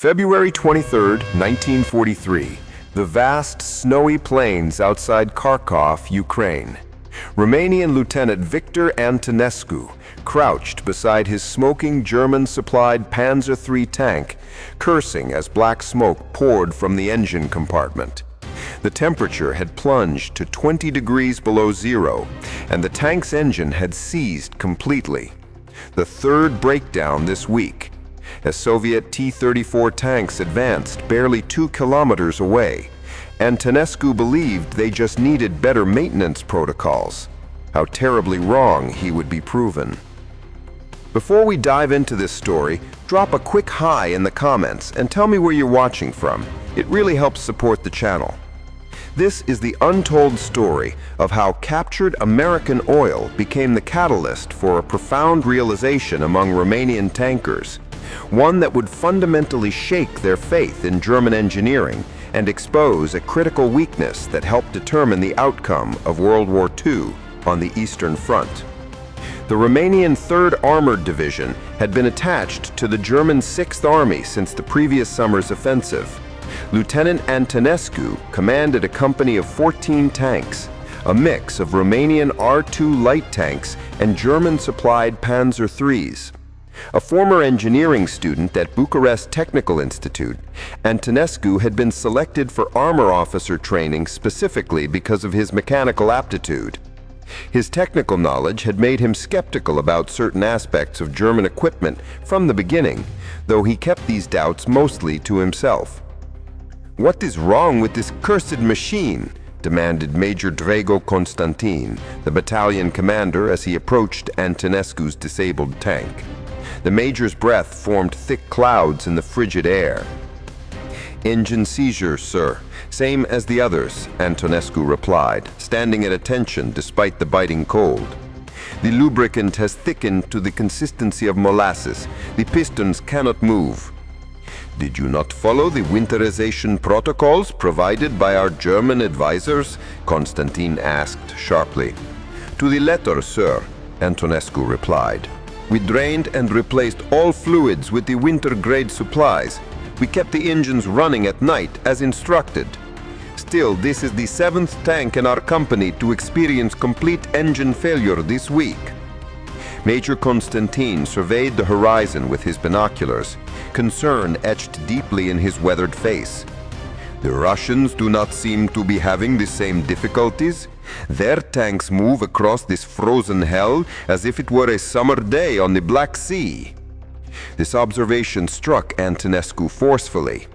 February 23, 1943, the vast, snowy plains outside Kharkov, Ukraine. Romanian Lieutenant Victor Antonescu crouched beside his smoking German-supplied Panzer III tank, cursing as black smoke poured from the engine compartment. The temperature had plunged to 20 degrees below zero, and the tank's engine had seized completely. The third breakdown this week, as Soviet T-34 tanks advanced barely 2 kilometers away. Antonescu believed they just needed better maintenance protocols. How terribly wrong he would be proven. Before we dive into this story, drop a quick hi in the comments and tell me where you're watching from. It really helps support the channel. This is the untold story of how captured American oil became the catalyst for a profound realization among Romanian tankers, one that would fundamentally shake their faith in German engineering and expose a critical weakness that helped determine the outcome of World War II on the Eastern Front. The Romanian 3rd Armored Division had been attached to the German 6th Army since the previous summer's offensive. Lieutenant Antonescu commanded a company of 14 tanks, a mix of Romanian R2 light tanks and German-supplied Panzer IIIs. A former engineering student at Bucharest Technical Institute, Antonescu had been selected for armor officer training specifically because of his mechanical aptitude. His technical knowledge had made him skeptical about certain aspects of German equipment from the beginning, though he kept these doubts mostly to himself. "What is wrong with this cursed machine?" demanded Major Drago Constantin, the battalion commander, as he approached Antonescu's disabled tank. The major's breath formed thick clouds in the frigid air. "Engine seizure, sir. Same as the others," Antonescu replied, standing at attention despite the biting cold. "The lubricant has thickened to the consistency of molasses. The pistons cannot move." "Did you not follow the winterization protocols provided by our German advisors?" Constantin asked sharply. "To the letter, sir," Antonescu replied. "We drained and replaced all fluids with the winter-grade supplies. We kept the engines running at night as instructed. Still, this is the 7th tank in our company to experience complete engine failure this week." Major Constantin surveyed the horizon with his binoculars, concern etched deeply in his weathered face. "The Russians do not seem to be having the same difficulties. Their tanks move across this frozen hell as if it were a summer day on the Black Sea." This observation struck Antonescu forcefully.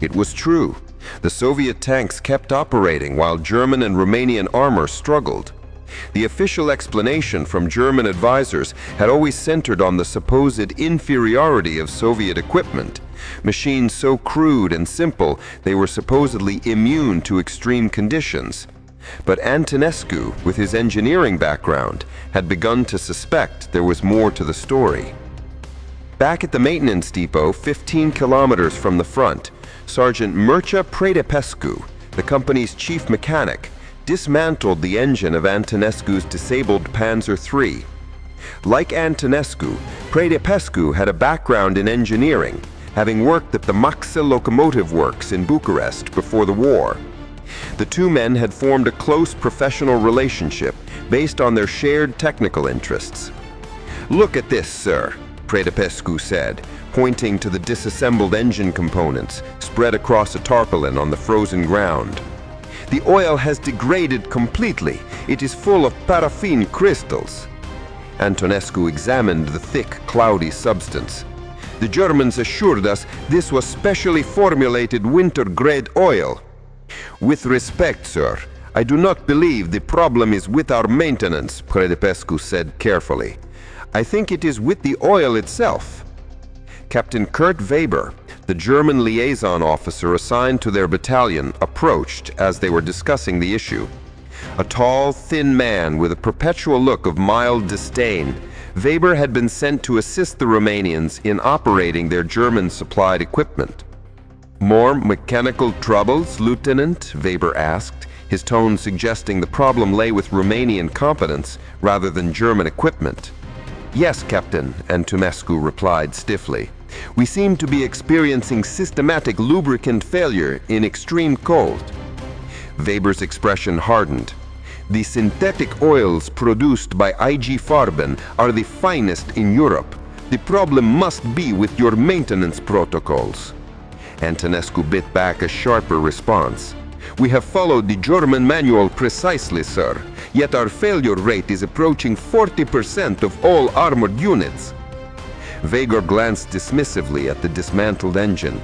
It was true. The Soviet tanks kept operating while German and Romanian armor struggled. The official explanation from German advisors had always centered on the supposed inferiority of Soviet equipment, machines so crude and simple they were supposedly immune to extreme conditions. But Antonescu, with his engineering background, had begun to suspect there was more to the story. Back at the maintenance depot, 15 kilometers from the front, Sergeant Mircea Predepescu, the company's chief mechanic, dismantled the engine of Antonescu's disabled Panzer III. Like Antonescu, Predepescu had a background in engineering, having worked at the Maxa locomotive works in Bucharest before the war. The two men had formed a close professional relationship based on their shared technical interests. "Look at this, sir," Predepescu said, pointing to the disassembled engine components spread across a tarpaulin on the frozen ground. "The oil has degraded completely. It is full of paraffin crystals." Antonescu examined the thick, cloudy substance. "The Germans assured us this was specially formulated winter-grade oil." "With respect, sir, I do not believe the problem is with our maintenance," Predepescu said carefully. "I think it is with the oil itself." Captain Kurt Weber, the German liaison officer assigned to their battalion, approached as they were discussing the issue. A tall, thin man with a perpetual look of mild disdain, Weber had been sent to assist the Romanians in operating their German-supplied equipment. "More mechanical troubles, Lieutenant?" Weber asked, his tone suggesting the problem lay with Romanian competence rather than German equipment. "Yes, Captain," Antonescu replied stiffly. We seem to be experiencing systematic lubricant failure in extreme cold. Weber's expression hardened. The synthetic oils produced by IG Farben are the finest in Europe. The problem must be with your maintenance protocols. Antonescu bit back a sharper response. We have followed the German manual precisely, sir, yet our failure rate is approaching 40% of all armored units. Weber glanced dismissively at the dismantled engine.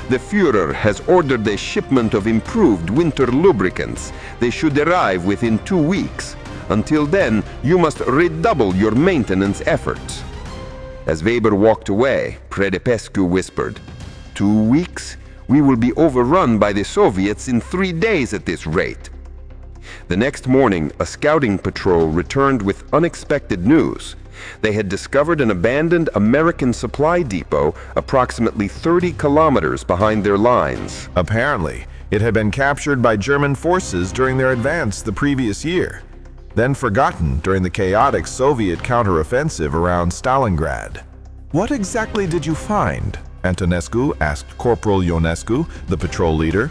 The Führer has ordered a shipment of improved winter lubricants. They should arrive within 2 weeks. Until then, you must redouble your maintenance efforts. As Weber walked away, Predepescu whispered, 2 weeks? We will be overrun by the Soviets in 3 days at this rate. The next morning, a scouting patrol returned with unexpected news. They had discovered an abandoned American supply depot approximately 30 kilometers behind their lines. Apparently, it had been captured by German forces during their advance the previous year, then forgotten during the chaotic Soviet counteroffensive around Stalingrad. "What exactly did you find?" Antonescu asked Corporal Ionescu, the patrol leader.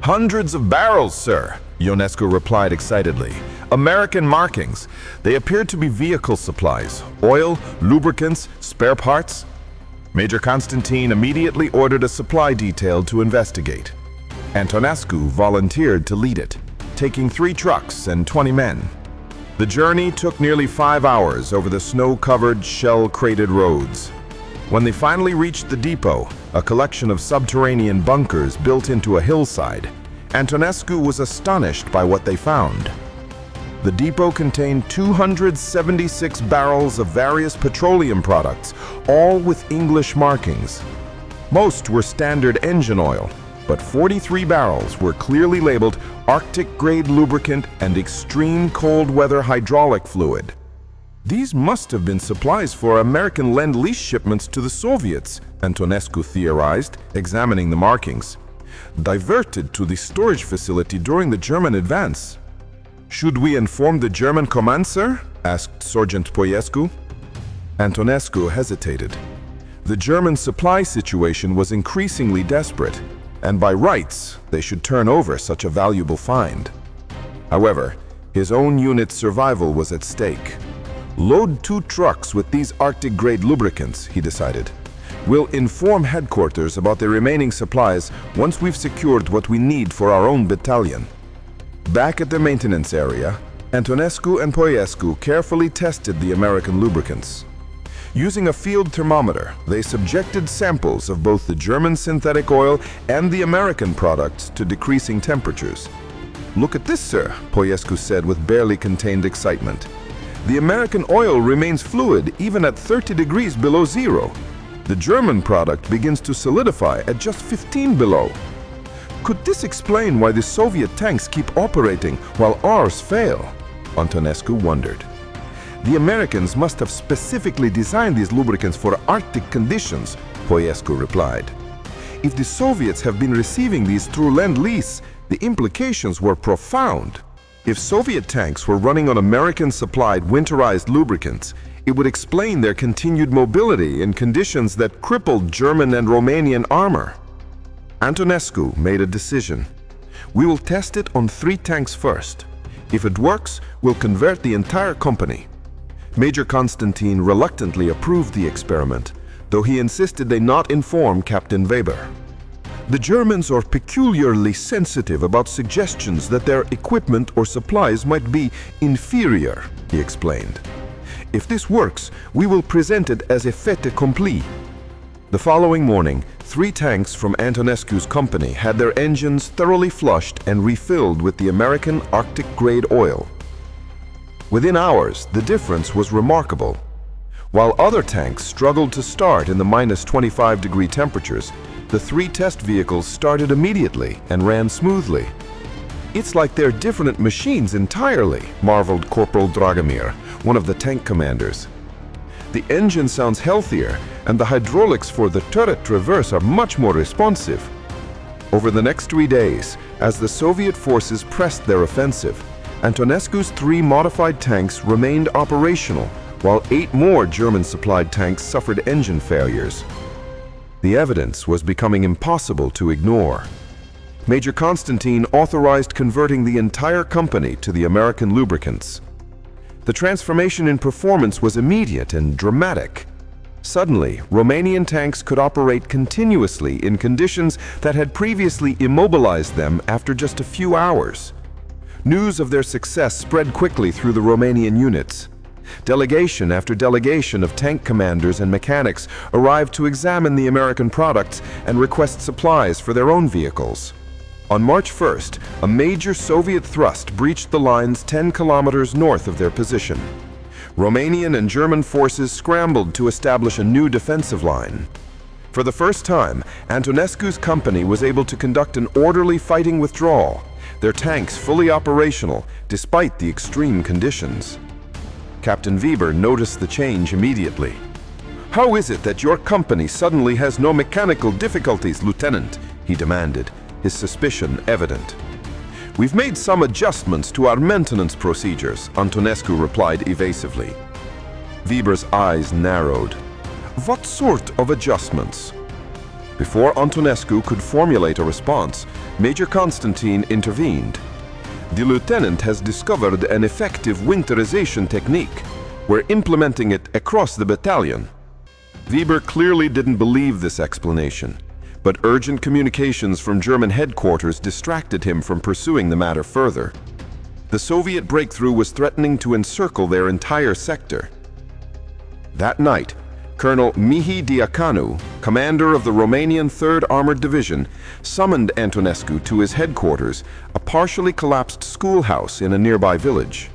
"Hundreds of barrels, sir," Ionescu replied excitedly. "American markings. They appeared to be vehicle supplies, oil, lubricants, spare parts." Major Constantine immediately ordered a supply detail to investigate. Antonescu volunteered to lead it, taking 3 trucks and 20 men. The journey took nearly 5 hours over the snow-covered, shell-crated roads. When they finally reached the depot, a collection of subterranean bunkers built into a hillside, Antonescu was astonished by what they found. The depot contained 276 barrels of various petroleum products, all with English markings. Most were standard engine oil, but 43 barrels were clearly labeled Arctic-grade lubricant and extreme cold weather hydraulic fluid. These must have been supplies for American Lend-Lease shipments to the Soviets, Antonescu theorized, examining the markings, diverted to the storage facility during the German advance. "Should we inform the German command, sir?" asked Sergeant Poiescu. Antonescu hesitated. The German supply situation was increasingly desperate, and by rights, they should turn over such a valuable find. However, his own unit's survival was at stake. "Load 2 trucks with these Arctic-grade lubricants," he decided. "We'll inform headquarters about the remaining supplies once we've secured what we need for our own battalion." Back at the maintenance area, Antonescu and Poiescu carefully tested the American lubricants. Using a field thermometer, they subjected samples of both the German synthetic oil and the American products to decreasing temperatures. "Look at this, sir," Poiescu said with barely contained excitement. "The American oil remains fluid even at 30 degrees below zero. The German product begins to solidify at just 15 below. Could this explain why the Soviet tanks keep operating while ours fail?" Antonescu wondered. "The Americans must have specifically designed these lubricants for Arctic conditions," Poiescu replied. "If the Soviets have been receiving these through Lend-Lease, the implications were profound. If Soviet tanks were running on American-supplied winterized lubricants, it would explain their continued mobility in conditions that crippled German and Romanian armor." Antonescu made a decision. "We will test it on 3 tanks first. If it works, we'll convert the entire company." Major Constantine reluctantly approved the experiment, though he insisted they not inform Captain Weber. "The Germans are peculiarly sensitive about suggestions that their equipment or supplies might be inferior," he explained. "If this works, we will present it as a fait accompli." The following morning, 3 tanks from Antonescu's company had their engines thoroughly flushed and refilled with the American Arctic-grade oil. Within hours, the difference was remarkable. While other tanks struggled to start in the minus 25-degree temperatures, the 3 test vehicles started immediately and ran smoothly. "It's like they're different machines entirely," marveled Corporal Dragomir, one of the tank commanders. "The engine sounds healthier, and the hydraulics for the turret traverse are much more responsive." Over the next 3 days, as the Soviet forces pressed their offensive, Antonescu's 3 modified tanks remained operational, while 8 more German-supplied tanks suffered engine failures. The evidence was becoming impossible to ignore. Major Constantine authorized converting the entire company to the American lubricants. The transformation in performance was immediate and dramatic. Suddenly, Romanian tanks could operate continuously in conditions that had previously immobilized them after just a few hours. News of their success spread quickly through the Romanian units. Delegation after delegation of tank commanders and mechanics arrived to examine the American products and request supplies for their own vehicles. On March 1st, a major Soviet thrust breached the lines 10 kilometers north of their position. Romanian and German forces scrambled to establish a new defensive line. For the first time, Antonescu's company was able to conduct an orderly fighting withdrawal, their tanks fully operational despite the extreme conditions. Captain Weber noticed the change immediately. "How is it that your company suddenly has no mechanical difficulties, Lieutenant?" he demanded, his suspicion evident. "We've made some adjustments to our maintenance procedures," Antonescu replied evasively. Weber's eyes narrowed. "What sort of adjustments?" Before Antonescu could formulate a response, Major Constantine intervened. "The lieutenant has discovered an effective winterization technique. We're implementing it across the battalion." Weber clearly didn't believe this explanation, but urgent communications from German headquarters distracted him from pursuing the matter further. The Soviet breakthrough was threatening to encircle their entire sector. That night, Colonel Mihi Diacanu, commander of the Romanian 3rd Armored Division, summoned Antonescu to his headquarters, a partially collapsed schoolhouse in a nearby village.